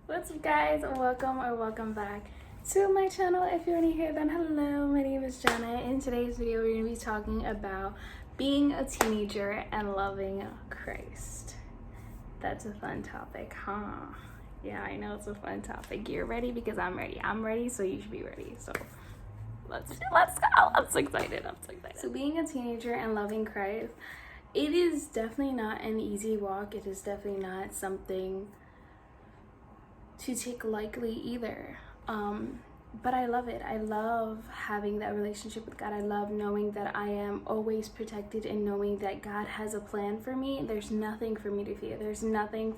What's up, guys? Welcome back to my channel. If you're new here, then hello, my name is Jenna. In today's video we're going to be talking about being a teenager and loving Christ. That's a fun topic, huh? Yeah, I know it's a fun topic. You're ready because I'm ready, so you should be ready. So let's go. I'm so excited. So being a teenager and loving Christ, it is definitely not an easy walk. It is definitely not something to take lightly either. But I love it. I love having that relationship with God. I love knowing that I am always protected and knowing that God has a plan for me. There's nothing for me to fear. There's nothing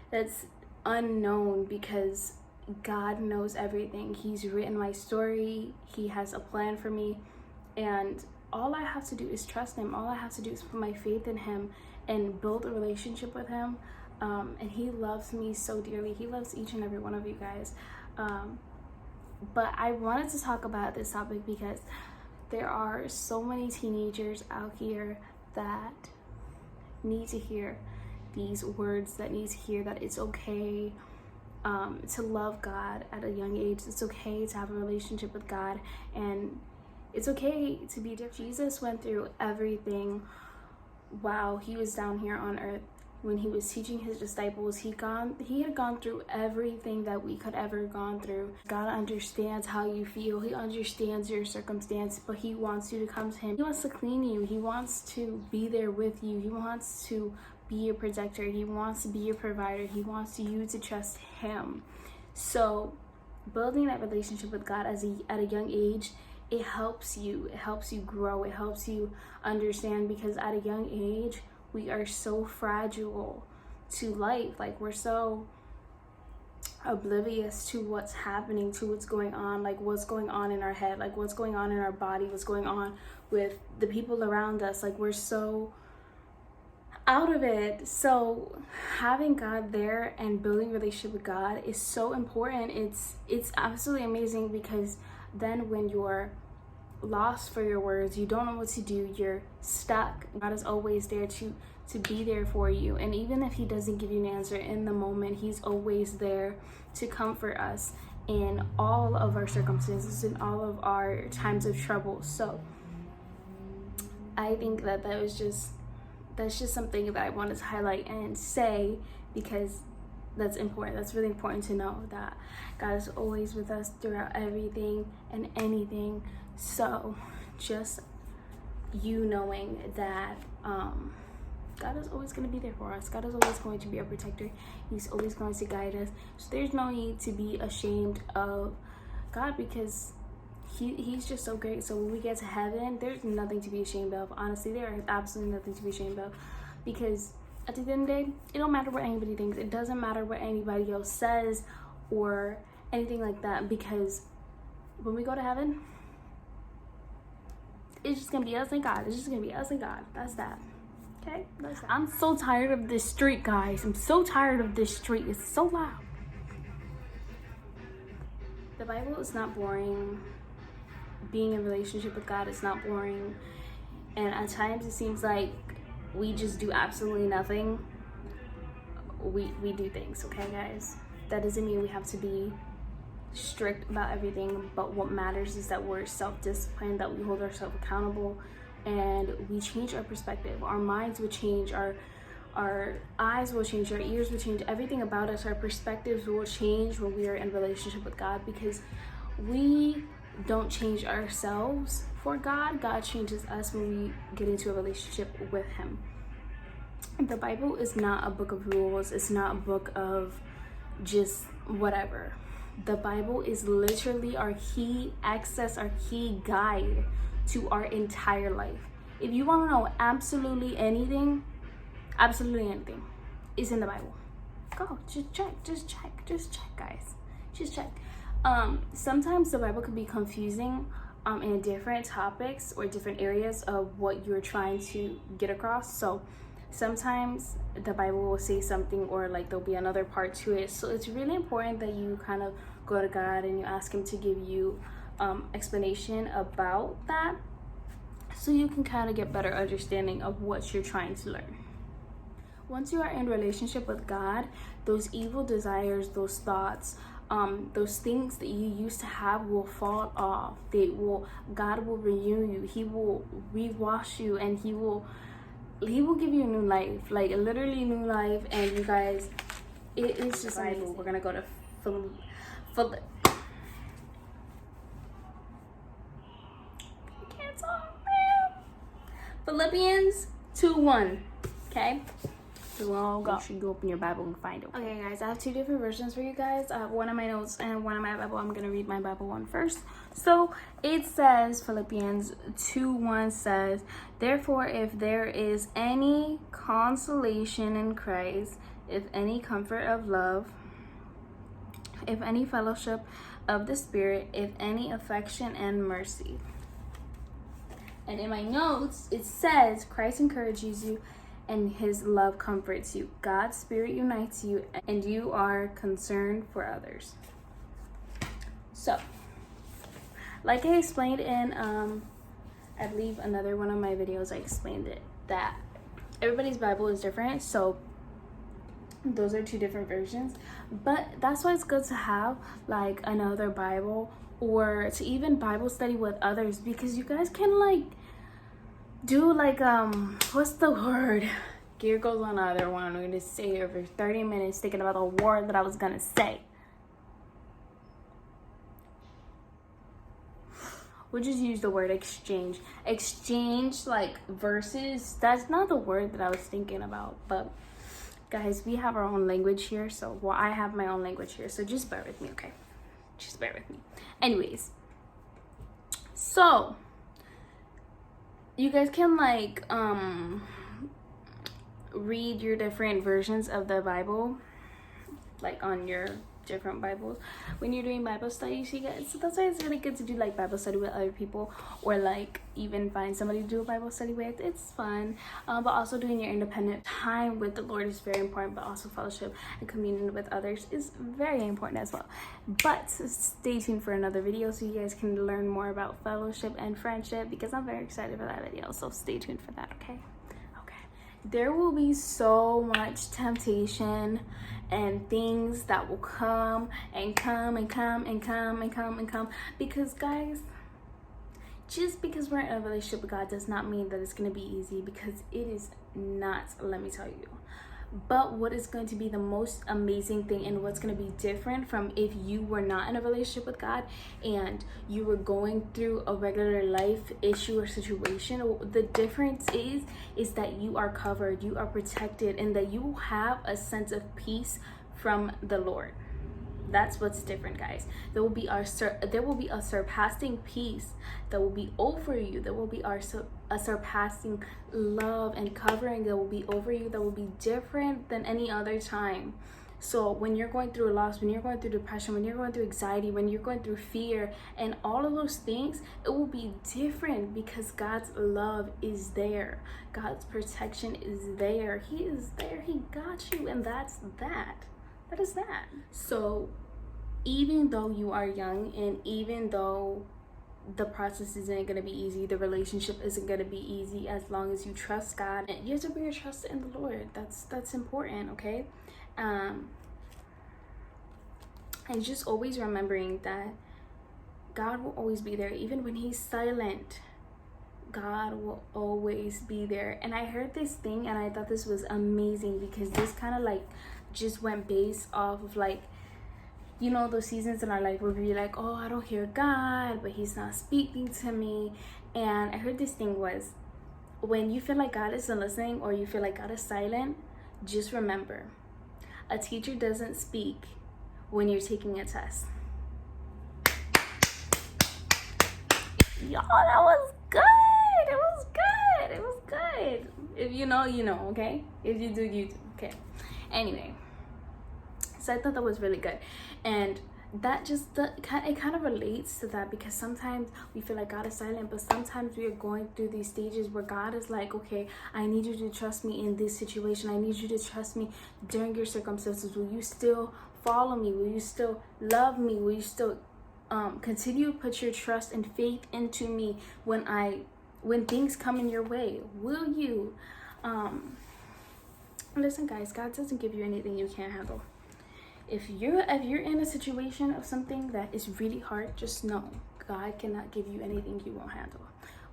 that's unknown because God knows everything. He's written my story. He has a plan for me. And all I have to do is trust Him. All I have to do is put my faith in Him and build a relationship with Him. And He loves me so dearly. He loves each and every one of you guys. But I wanted to talk about this topic because there are so many teenagers out here that need to hear these words, that need to hear that it's okay to love God at a young age. It's okay to have a relationship with God, and it's okay to be different. Jesus went through everything while He was down here on earth. When He was teaching His disciples, he had gone through everything that we could ever gone through. God understands how you feel. He understands your circumstance, but He wants you to come to Him. He wants to clean you. He wants to be there with you. He wants to be your protector. He wants to be your provider. He wants you to trust Him. So building that relationship with God at a young age, it helps you. It helps you grow. It helps you understand, because at a young age, we are so fragile to life. Like, we're so oblivious to what's happening, to what's going on, like what's going on in our head, like what's going on in our body, what's going on with the people around us. Like, we're so out of it. So having God there and building a relationship with God is so important. It's absolutely amazing, because then when you're lost for your words, you don't know what to do, you're stuck, God is always there to be there for you. And even if He doesn't give you an answer in the moment, He's always there to comfort us in all of our circumstances, in all of our times of trouble. So I think that's just something that I wanted to highlight and say, because that's important. That's really important to know that God is always with us throughout everything and anything. So just you knowing that God is always going to be there for us. God is always going to be our protector. He's always going to guide us. So there's no need to be ashamed of God, because He's just so great. So when we get to heaven, there's nothing to be ashamed of. Honestly, there is absolutely nothing to be ashamed of, because at the end of the day, it don't matter what anybody thinks. It doesn't matter what anybody else says or anything like that, because when we go to heaven, it's just gonna be us and God. It's just gonna be us and God. That's that. Okay? That's that. I'm so tired of this street, guys. I'm so tired of this street. It's so loud. The Bible is not boring. Being in a relationship with God is not boring. And at times it seems like we just do absolutely nothing. We do things, okay, guys? That doesn't mean we have to be strict about everything, but what matters is that we're self-disciplined, that we hold ourselves accountable, and we change our perspective. Our minds will change, our eyes will change, our ears will change, everything about us, our perspectives will change when we are in relationship with God, because we don't change ourselves for God. God changes us when we get into a relationship with Him. The Bible is not a book of rules. It's not a book of just whatever. The Bible is literally our key access, our key guide to our entire life. If you want to know absolutely anything, is in the Bible. Go, just check, guys. Just check. Sometimes the Bible can be confusing in different topics or different areas of what you're trying to get across. So sometimes the Bible will say something, or like there'll be another part to it. So it's really important that you kind of go to God and you ask Him to give you explanation about that, so you can kind of get better understanding of what you're trying to learn. Once you are in relationship with God, those evil desires, those thoughts, those things that you used to have will fall off. God will renew you. He will rewash you, and he will give you a new life, like literally new life. And you guys, it is just amazing. We're gonna go to Philippians 2:1. Okay, so we'll go. You should go open your Bible and find it. Okay, guys, I have two different versions for you guys. I have one of my notes and one of my Bible. I'm gonna read my Bible one first. So it says, Philippians 2:1 says, "Therefore, if there is any consolation in Christ, if any comfort of love, if any fellowship of the Spirit, if any affection and mercy." And in my notes, it says, Christ encourages you and his love comforts you. God's Spirit unites you, and you are concerned for others. So, like I explained in, I believe another one of my videos, I explained it, that everybody's Bible is different. So, those are two different versions. But that's why it's good to have like another Bible, or to even Bible study with others, because you guys can like do like what's the word? Here goes another one. I'm gonna say over 30 minutes thinking about the word that I was gonna say. We'll just use the word exchange. Exchange like verses. That's not the word that I was thinking about, but guys, we have our own language here. So I have my own language here. So just bear with me, okay? Just bear with me. Anyways, so you guys can like read your different versions of the Bible, like on your different Bibles when you're doing Bible studies, you guys. So that's why it's really good to do like Bible study with other people, or like even find somebody to do a Bible study with. It's fun, but also doing your independent time with the Lord is very important, but also fellowship and communion with others is very important as well. But stay tuned for another video so you guys can learn more about fellowship and friendship, because I'm very excited for that video. So stay tuned for that, okay? There will be so much temptation and things that will come and come and come and come and come and come, because guys, just because we're in a relationship with God does not mean that it's going to be easy, because it is not, let me tell you. But what is going to be the most amazing thing, and what's going to be different from if you were not in a relationship with God and you were going through a regular life issue or situation, the difference is that you are covered, you are protected, and that you have a sense of peace from the Lord. That's what's different, guys. There will be a surpassing peace that will be over you. There will be a surpassing love and covering that will be over you, that will be different than any other time. So when you're going through a loss, when you're going through depression, when you're going through anxiety, when you're going through fear and all of those things, it will be different, because God's love is there. God's protection is there. He is there. He got you, and that's that. That is that. So even though you are young, and even though the process isn't going to be easy, the relationship isn't going to be easy, as long as you trust God, and you have to put your trust in the Lord. That's important, okay? And just always remembering that God will always be there, even when he's silent. God will always be there. And I heard this thing and I thought this was amazing, because this kind of like just went based off of like, you know, those seasons in our life where we're like, oh, I don't hear God, but he's not speaking to me. And I heard this thing was, when you feel like God isn't listening, or you feel like God is silent, just remember, a teacher doesn't speak when you're taking a test. Y'all, that was good. It was good. It was good. If you know, you know, okay? If you do, you do, okay? Anyway, so I thought that was really good. And that just, it kind of relates to that, because sometimes we feel like God is silent, but sometimes we are going through these stages where God is like, okay, I need you to trust me in this situation. I need you to trust me during your circumstances. Will you still follow me? Will you still love me? Will you still continue to put your trust and faith into me when things come in your way? Will you? Listen, guys, God doesn't give you anything you can't handle. If you're in a situation of something that is really hard, just know God cannot give you anything you won't handle,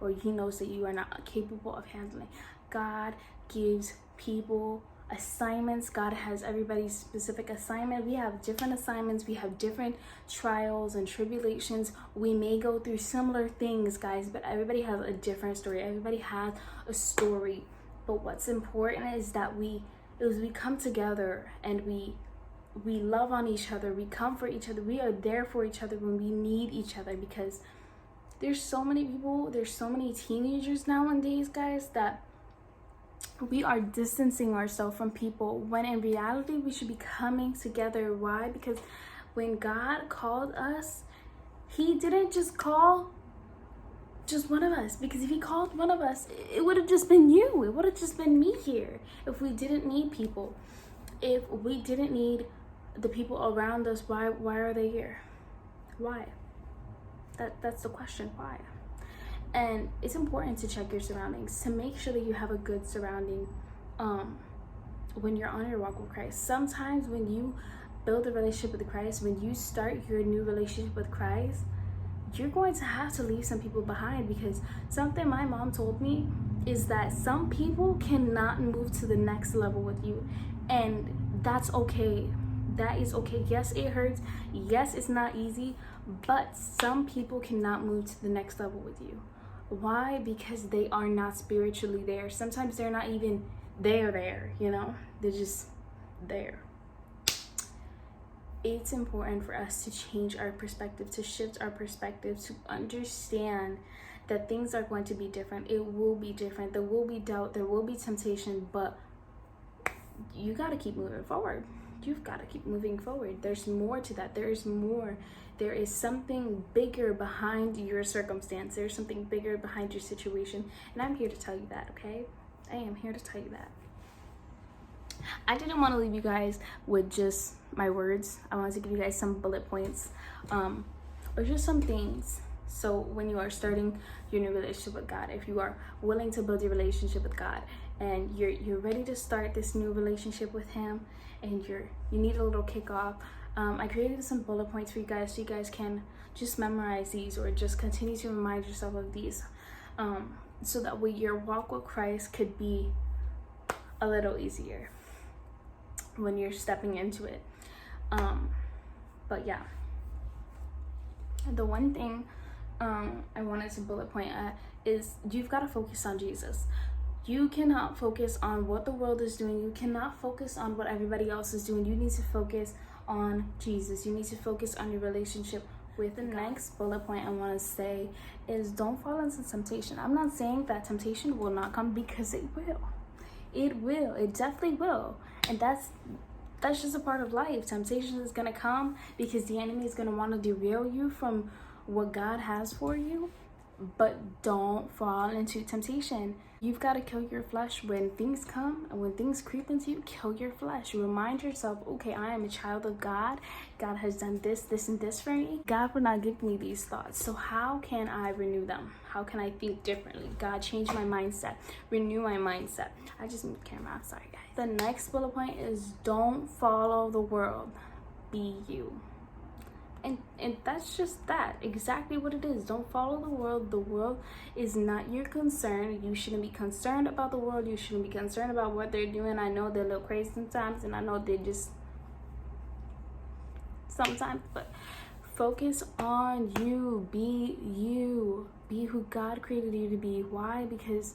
or He knows that you are not capable of handling. God gives people assignments. God has everybody's specific assignment. We have different assignments. We have different trials and tribulations. We may go through similar things, guys, but everybody has a different story. Everybody has a story. But what's important is that we come together and we love on each other. We comfort each other. We are there for each other when we need each other, because there's so many people, there's so many teenagers nowadays, guys, that we are distancing ourselves from people when in reality we should be coming together. Why? Because when God called us, He didn't just call just one of us, because if He called one of us, it would have just been you. It would have just been me here. If we didn't need people, if we didn't need the people around us, why are they here? Why? That's the question. Why? And it's important to check your surroundings, to make sure that you have a good surrounding when you're on your walk with Christ. Sometimes when you build a relationship with Christ, when you start your new relationship with Christ, you're going to have to leave some people behind, because something my mom told me is that some people cannot move to the next level with you, and that's okay. That is okay. Yes, it hurts. Yes, it's not easy, but some people cannot move to the next level with you. Why? Because they are not spiritually there. Sometimes they're not even there, you know? They're just there. It's important for us to change our perspective, to shift our perspective, to understand that things are going to be different. It will be different. There will be doubt. There will be temptation, but you got to keep moving forward. You've got to keep moving forward. There's more to that. There is more. There is something bigger behind your circumstance. There's something bigger behind your situation. And I'm here to tell you that, okay? I am here to tell you that. I didn't want to leave you guys with just my words. I wanted to give you guys some bullet points, or just some things. So when you are starting your new relationship with God, if you are willing to build your relationship with God, and you're ready to start this new relationship with Him, and you need a little kickoff, I created some bullet points for you guys, so you guys can just memorize these, or just continue to remind yourself of these, so that way your walk with Christ could be a little easier when you're stepping into it. But yeah, the one thing I wanted to bullet point at is you've got to focus on Jesus. You cannot focus on what the world is doing. You cannot focus on what everybody else is doing. You need to focus on Jesus. You need to focus on your relationship with God. The next bullet point I want to say is don't fall into temptation. I'm not saying that temptation will not come, because it will. It will. It definitely will. And that's just a part of life. Temptation is going to come because the enemy is going to want to derail you from what God has for you. But don't fall into temptation. You've got to kill your flesh when things come and when things creep into you. Kill your flesh. Remind yourself, okay, I am a child of God. God has done this, this, and this for me. God will not give me these thoughts. So how can I renew them? How can I think differently? God, change my mindset. Renew my mindset. I just moved the camera. I'm sorry, guys. The next bullet point is don't follow the world. Be you. And that's just that, exactly what it is. Don't follow the world. The world is not your concern. You shouldn't be concerned about the world. You shouldn't be concerned about what they're doing. I know they're a little crazy sometimes, and I know they just sometimes, but focus on you. Be you. Be who God created you to be. Why? Because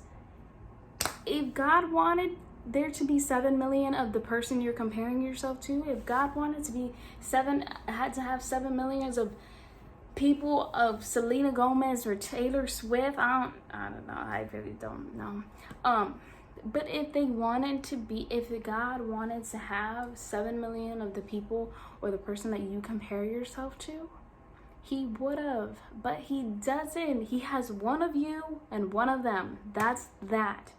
if God wanted there to be 7 million of the person you're comparing yourself to, if God wanted to be had to have 7 millions of people of Selena Gomez or Taylor Swift, I don't know, I really don't know. But if God wanted to have 7 million of the people or the person that you compare yourself to, He would have, but He doesn't. He has one of you and one of them. That's that.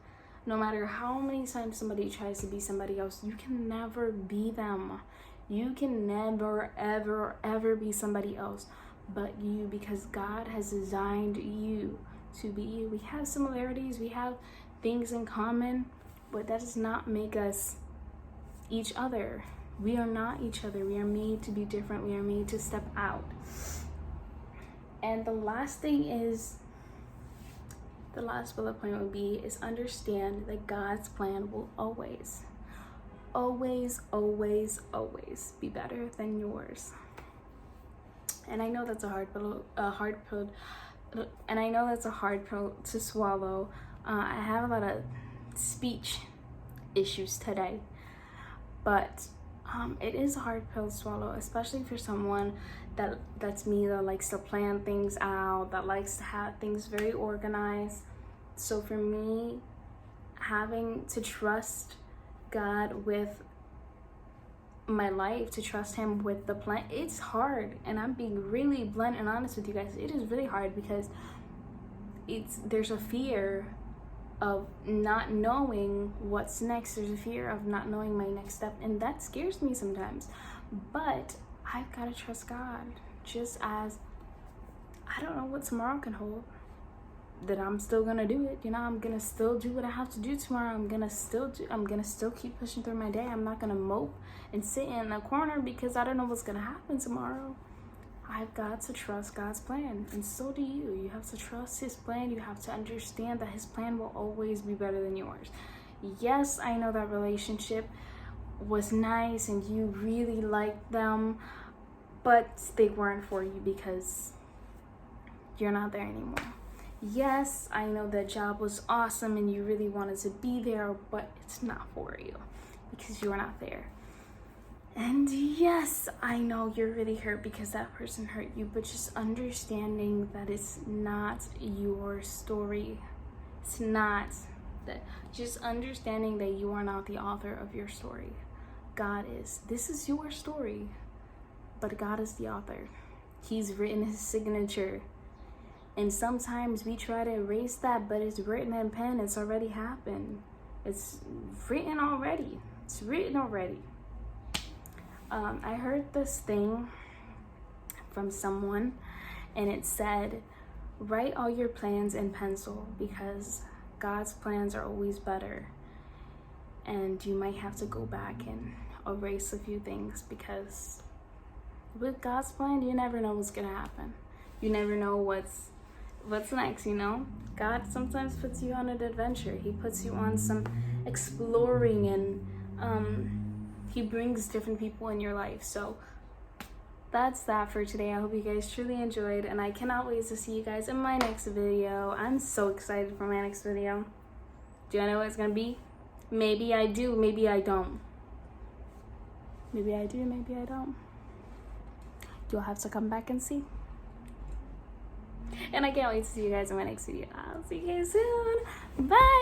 No matter how many times somebody tries to be somebody else, you can never be them. You can never, ever, ever be somebody else but you, because God has designed you to be you. We have similarities, we have things in common, but that does not make us each other. We are not each other. We are made to be different. We are made to step out. And the last bullet point would be is understand that God's plan will always be better than yours. And I know that's a hard pill to swallow. I have a lot of speech issues today, but it is a hard pill to swallow, especially for someone that's me, that likes to plan things out, that likes to have things very organized. So for me, having to trust God with my life, to trust him with the plan, it's hard. And I'm being really blunt and honest with you guys. It is really hard because there's a fear of not knowing what's next. There's a fear of not knowing my next step, and that scares me sometimes. But I've got to trust God, just as I don't know what tomorrow can hold, that I'm still gonna do it. You know, I'm gonna still do what I have to do tomorrow. I'm gonna still keep pushing through my day. I'm not gonna mope and sit in a corner because I don't know what's gonna happen tomorrow. I've got to trust God's plan, and so do you. You have to trust his plan. You have to understand that his plan will always be better than yours. Yes, I know that relationship was nice and you really liked them, but they weren't for you because you're not there anymore. Yes, I know that job was awesome and you really wanted to be there, but it's not for you because you're not there. And yes, I know you're really hurt because that person hurt you, but just understanding that it's not your story. It's not that. Just understanding that you are not the author of your story. God is. This is your story, but God is the author. He's written his signature. And sometimes we try to erase that, but it's written in pen. It's already happened. It's written already. It's written already. I heard this thing from someone, and it said, write all your plans in pencil because God's plans are always better. And you might have to go back and erase a few things because with God's plan, you never know what's gonna happen. You never know what's next, you know? God sometimes puts you on an adventure. He puts you on some exploring, and he brings different people in your life. So that's that for today. I hope you guys truly enjoyed, and I cannot wait to see you guys in my next video. I'm so excited for my next video. Do I know what it's gonna be? Maybe I do, maybe I don't. Maybe I do, maybe I don't. You'll have to come back and see. And I can't wait to see you guys in my next video. I'll see you guys soon. Bye!